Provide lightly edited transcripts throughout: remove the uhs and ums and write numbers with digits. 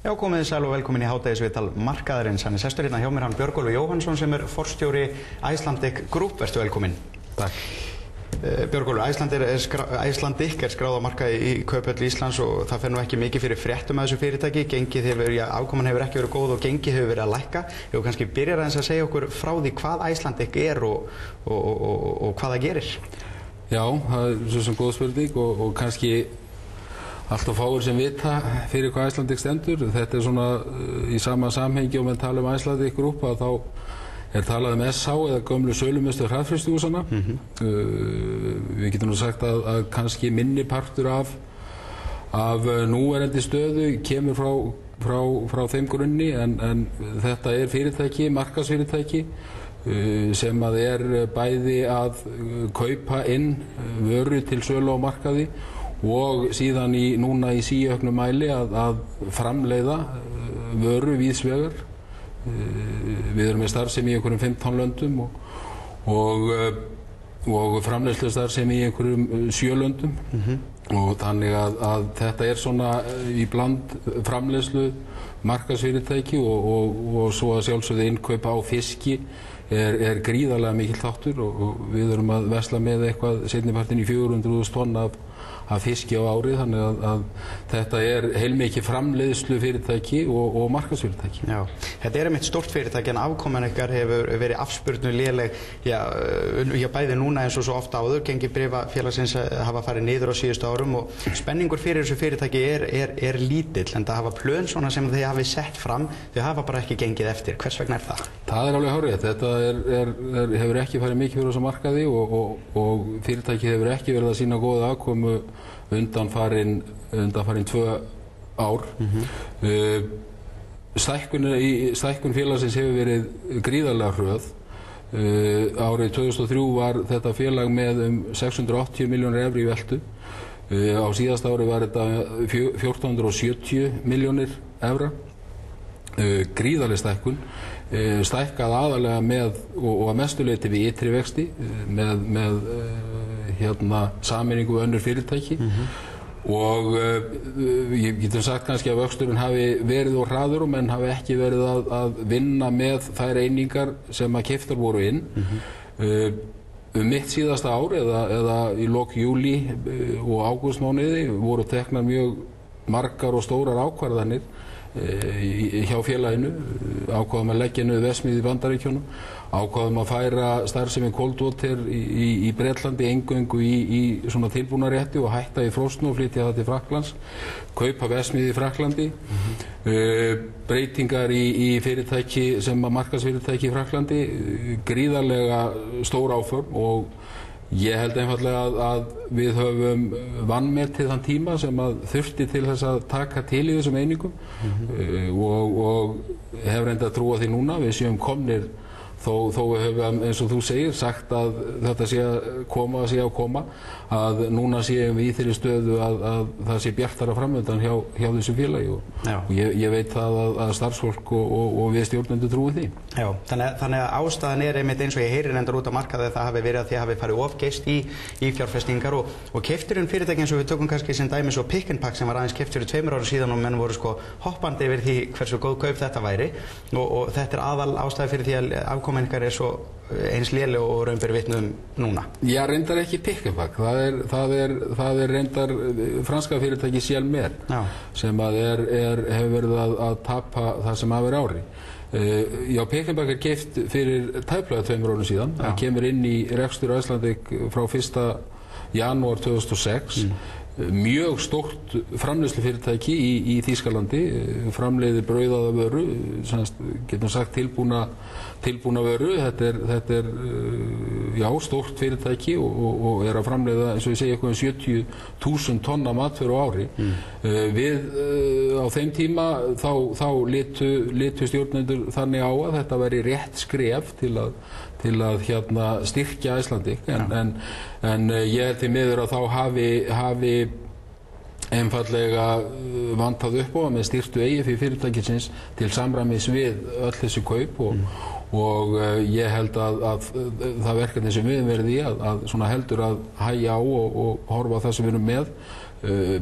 Já, komið þið sæl og velkomin í hádegisviðtal markaðarins. Hann sestur hérna hjá mér, hann Björgólfur Jóhannsson sem forstjóri Icelandic Group. Vertu velkomin. Takk. Björgólfur, Icelandic skráð á markaði í Kauphöll Íslands og það fer nú ekki mikið fyrir fréttum af þessu fyrirtæki. Gengið hefur, afkoman hefur ekki verið góð og gengið hefur verið að lækka. Ef þú kannski byrjar aðeins að segja okkur frá því hvað Icelandic og hvað það gerir. Já, það svo sem góð spurning og kannski allt of fáir sem vita fyrir hvað Icelandic stendur. Þetta svona í sama samhengi og menn tala Icelandic Group að þá talað SH eða gömlu sölumiðstöð hraðfrystihúsanna. Við getum nú sagt að kannski minni partur af núverandi stöðu kemur frá þeim grunni en þetta fyrirtæki, markaðsfyrirtæki sem bæði að kaupa inn vöru til sölu á markaði og síðan núna í síauknum mæli að framleiða vöru víðsvegar. Við erum með starfsemi í einhverjum 15 löndum og framleiðslustarfsemi í einhverjum 7 löndum. Og þannig að þetta svona í bland framleiðslu markaðsfyrirtæki og svo að sjálfsögðu innkaupa á fiski gríðarlega mikill þáttur og við erum að versla með eitthvað seinnipartinn í 400.000 tonn af fiski á ári, þannig að þetta heilmikið framleiðslu fyrirtæki og markaðsfyrirtæki. Já, þetta einmitt stórt fyrirtæki en afkoman ykkar hefur verið afspurnu léleg, bæði núna eins og svo ofta áður, gengi bréfafélagsins hafa farið niður á síðustu árum og spenningur fyrir þessu fyrirtæki lítill, en það hafa plön svona sem þið hafi sett fram, þau hafa bara ekki gengið eftir. Hvers vegna það? Það alveg hárrétt. Þetta hefur ekki farið mikið fyrir þessu markaði og fyrirtæki hefur ekki verið að sýna góða afkomu undanfarin 2 ár. Stækkun félagsins hefur verið gríðarlega hröð. Árið 2003 var þetta félag með 680 milljónir evra í veltu. Á síðasta ári var þetta 1470 milljónir evra. Gríðarleg stækkun. Stækkað aðalega með og að mestu leyti við ytri vexti með sameiningu við önnur fyrirtæki og ég getum sagt kannski að vöxturinn hafi verið og hraður og menn hafi ekki verið að vinna með þær einingar sem að keyptar voru inn. Mitt síðasta ár eða í lok júlí og ágústmánuði voru teknar mjög margar og stórar ákvarðanir hjá félaginu. Ákváðum að leggja niður verksmiðju í Bandaríkjunum, ákváðum að færa starfsemi Coldwater í Bretlandi eingöngu í svona tilbúnarétti og hætta í Frosten og flytja það til Frakklands, kaupa verksmiðju í Frakklandi, breytingar í fyrirtæki sem markaðsfyrirtæki í Frakklandi, gríðarlega stór áform og ég held einfaldlega að við höfum vanmetið þann tíma sem að þurfti til þess að taka til í þessum einingum og hef reyndað að trúa því núna við séum komnir þó við höfum eins og þú segir sagt að þetta sé að koma að núna séum við í þeirri stöðu að það sé bjartara framöndan hjá þessu félagi og ég veit það að starfsfólk og við stjórnendur trúi því. Já, þannig að ástæðan einmitt eins og ég heyri reyndar út á markaði að það hafi verið að þið hafi farið ofgeist í fjárfestingar og keypturinn fyrirtæki eins og við tökum kannski sem dæmi svo Pick n Pack sem var aðeins keypt fyrir 2 árum síðan og menn voru hoppandi yfir því hversu góð kaup þetta væri og þetta aðal ástæði fyrir því að afkoman ykkar svo eins léleg og raun ber vitni núna. Já, reyndar ekki Pick n Pack. Það reyndar franska fyrirtæki Sjelmer sem hefur verið að tapa það sem af ári. Já, Pick n Pack keypt fyrir tæplega 2 árum síðan. Það kemur inn í rekstur Icelandic frá 1. janúar 2006. Mjög stórt framleiðslufyrirtæki í Þýskalandi, framleiðir brauðaða vöru, getum sagt tilbúna vöru. Þetta stórt fyrirtæki og að framleiða, eins og ég segi, eitthvað 70.000 tonna matvöru á ári. Við á þeim tíma þá litu stjórnendur þannig á að þetta væri rétt skref til að styrkja Icelandic en ég held því miður að þá hafi einfaldlega vantað upp á að með styrktu eigið fyrir fyrirtækisins til samræmis við öll þessi kaup og ég held að það verkefni sem við verðum í að svona heldur að hægja á og horfa á það sem við erum með,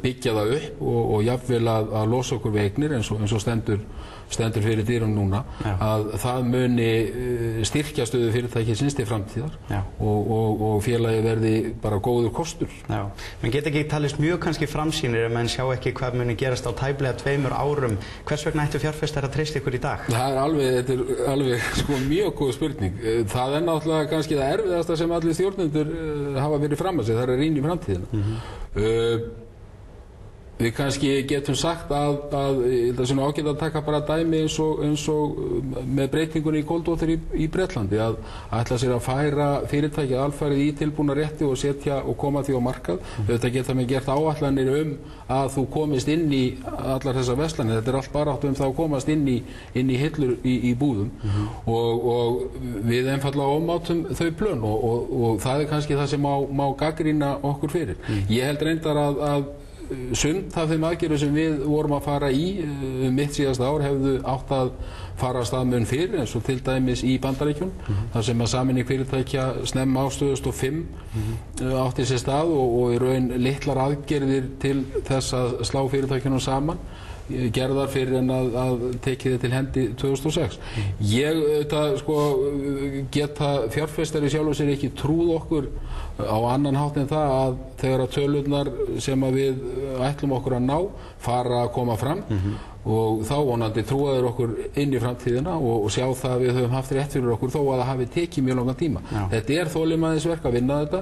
byggja það upp og jafnvel að losa okkur við eignir eins og stendur fyrir dyrum núna, að það muni styrkja stöðu fyrirtækisins til framtíðar og félagi verði bara góður kostur. Já, menn geta ekki talist mjög kannski framsýnir ef menn sjá ekki hvað muni gerast á tæplega 2 árum. Hvers vegna ættu fjárfestar að treysta ykkur í dag? Þetta er alveg sko mjög góð spurning. Það er náttúrulega kannski það erfiðasta sem allir stjórnendur hafa verið fram að sig, það er að rýna í framtíðina. Við kannski getum sagt að það er svona ágætt að taka bara dæmi eins og með breytingunni í Goldwater í Bretlandi, að ætla sér að færa fyrirtækið alfarið í tilbúna rétti og setja og koma því á markað. Þetta geta með gert áætlanir að þú komist inn í allar þessar verslanir. Þetta er allt baráttu það að komast inn í hillur í búðum og við einfaldlega ómátum þau plön og það er kannski það sem má gagnrýna okkur fyrir. Ég held reyndar að sumt af þeim aðgerðum sem við vorum að fara í mitt síðasta ár hefðu átt að fara af stað mun fyrr, eins og til dæmis í Bandaríkjunum, þar sem að sameining fyrirtækja snemma á 2005 átti sér stað og í raun litlar aðgerðir til þess að slá fyrirtækjunum saman gerðar fyrir en að tekið til hendi 2006. Ég geta fjárfestari sjálfur sér ekki trúð okkur á annan hátt en það að þegar að tölurnar sem að við ætlum okkur að ná fara að koma fram og þá vonandi trúa þeir okkur inn í framtíðina og sjá það að við höfum haft rétt fyrir okkur þó að það hafi tekið mjög langan tíma. Þetta er þolinmæðisverk að vinna þetta.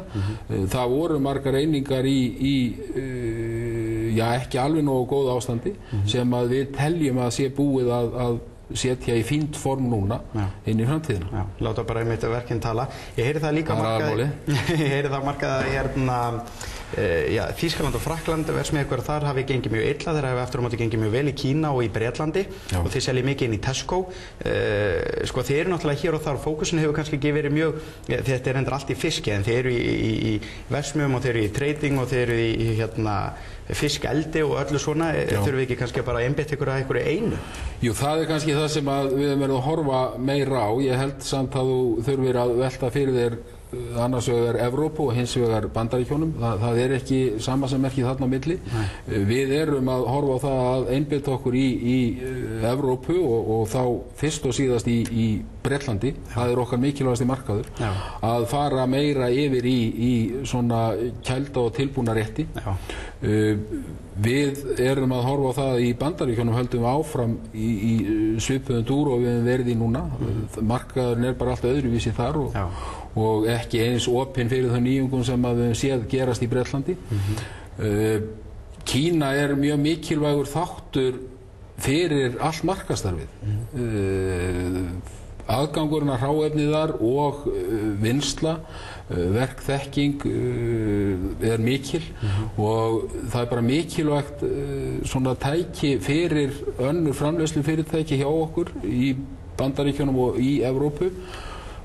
Það voru margar einingar ekki alveg nógu góð ástandi sem að við teljum að sé búið að setja í fínt form núna inn í framtíðina. Já, láta bara einmitt verkinn tala. Ég heyri það líka markað Þýskaland og Frakkland, verksmiðjur ykkur þar hafi gengið mjög illa, þeir hafi aftur á móti gengið mjög vel í Kína og í Bretlandi og þeir selja mikið inn í Tesco. Þeir eru náttúrulega hér og þar, fókusin hefur kannski ekki verið mjög, þetta er endur allt í fiski, en þeir eru í verksmiðjum og þeir eru í trading og þeir eru í fiskeldi og öllu svona. Þurfum við ekki kannski bara að einbeita ykkur að ykkur einu? Jú, það er kannski það sem við verðum að horfa meira á. Ég held samt að þú þurfir að velta fyrir þér annars vegar Evrópu og hins vegar Bandaríkjunum. Það er ekki sama sem merkið þarna á milli. Við erum að horfa á það að einbeita okkur í Evrópu og þá fyrst og síðast í Bretlandi. Það er okkar mikilvægasti markaður. Að fara meira yfir í svona kælda og tilbúna rétti. Við erum að horfa á það að í Bandaríkjunum höldum við áfram í svipuðum dúr og við hefum verið í núna. Markaðurinn er bara allt öðruvísi þar og ekki eins opinn fyrir þau nýjungum sem að við höfum séð gerast í Bretlandi. Kína er mjög mikilvægur þáttur fyrir allt markaðsstarfið. Aðgangurinn að hráefnið þar og vinnsla, verkþekking er mikil og það er bara mikilvægt svona tæki fyrir önnur framleiðslufyrirtæki hjá okkur í Bandaríkjunum og í Evrópu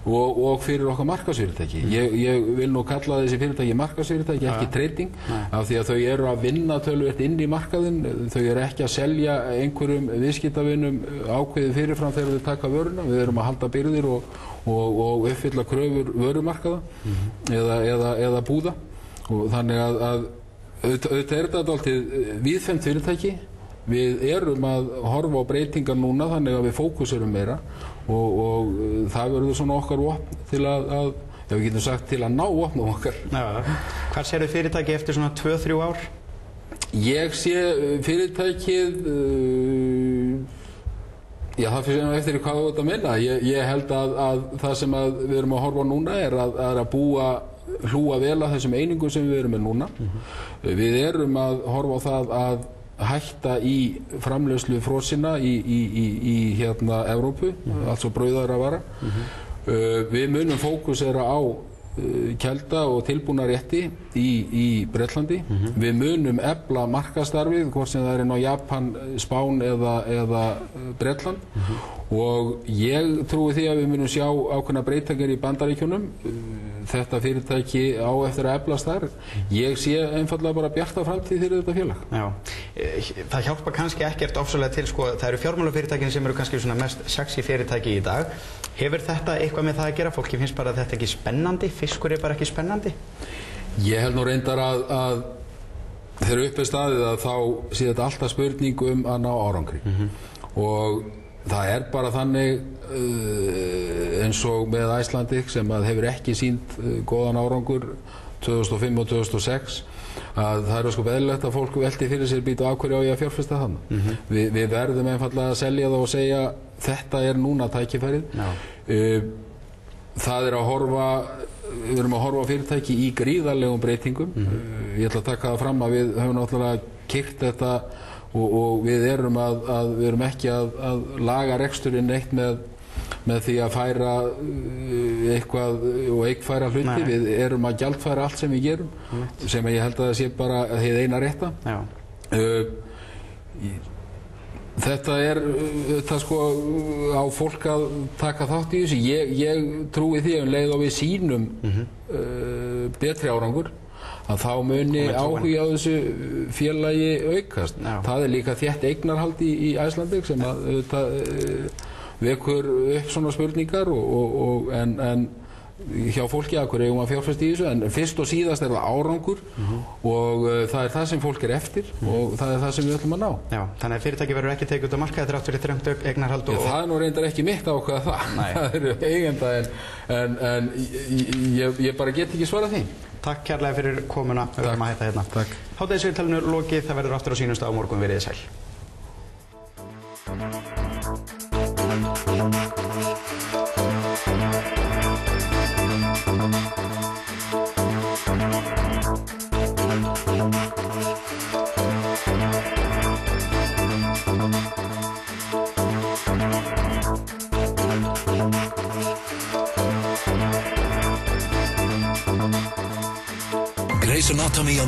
og fyrir okkar markaðsfyrirtæki. Ég vil nú kalla þessi fyrirtæki markaðsfyrirtæki, ekki trading, af því að þau eru að vinna töluvert inn í markaðinn. Þau eru ekki að selja einhverjum viðskiptavinum ákveðið fyrirfram þegar þau taka vöruna. Við erum að halda birgðir og uppfylla kröfur vörumarkaða eða búða. Og þannig að auðvitað er þetta alltaf víðfemt fyrirtæki. Við erum að horfa á breytingar núna þannig að við fókuserum meira og það verður svona okkar vopn til að við getum sagt til að ná vopnum okkar. Hvað sérðu fyrirtæki eftir svona 2-3 ár? Ég sé fyrirtækið, það fyrir eftir hvað þú ert að minna. Ég held að það sem við erum að horfa á núna er að hlúa vel að þessum einingum sem við erum með núna. Við erum að horfa á það að hætta í framleiðslu frosina í Evrópu, altså brauðaðra vara. Við munum fókusera á kælda og tilbúna rétti í Bretlandi. Við munum efla markaðsstarfið, hvort sem það er inn á Japan, Spán eða Bretland. Og ég trúi því að við munum sjá ákveðna breytingar í Bandaríkjunum. Þetta fyrirtæki á eftir að eflast þar. Ég sé einfallega bara bjarta framtíð fyrir þetta félag. Það hjálpa kannski ekkert ofsalega til, það eru fjármálafyrirtækin sem eru kannski svona mest sexy fyrirtæki í dag. Hefur þetta eitthvað með það að gera? Fólki finnst bara að þetta ekki spennandi, fiskur bara ekki spennandi? Ég held nú reyndar að þegar upp staðið að þá sé þetta alltaf spurning að ná árangri. Og það bara þannig eins og með Icelandic sem að hefur ekki sýnt góðan árangur 2005 og 2006 að það sko eðlilegt að fólk velti fyrir sér býta af hverju á ég að fjárfesta þarna. Við verðum einfaldlega að selja það og segja þetta núna tækifærið. Það að horfa við erum að horfa á fyrirtæki í gríðarlegum breytingum. Ég ætla að taka það fram að við höfum náttúrulega keyrt þetta og við erum ekki að laga reksturinn neitt með því að færa eitthvað og eigfæra hluti. Við erum að gjaldfæra allt sem við gerum, sem ég held að það sé bara hið eina rétta. Þetta sko á fólk að taka þátt í þessu. Ég trúi því að leið og við sýnum betri árangur að þá muni áhuga á þessu félagi aukast. Það líka þétt eignarhald í Icelandic sem vekur upp svona spurningar en hjá fólki að hverju eigum að fjárfesta í þessu, en fyrst og síðast það árangur og það það sem fólk eftir og það það sem við ætlum að ná. Já, þannig að fyrirtæki verður ekki tekið út á markað þrátt fyrir þröngt eignarhald og... Já, það nú reyndar ekki mitt að ákveða það. Það eru eigenda en ég bara get ekki svarað því. Takk kærlega fyrir komuna, við verðum að hætta hérna. Takk. Hádegisviðtalinu lokið, það verður aftur á sínum stað á morgun, verið sæl. Grey's Anatomy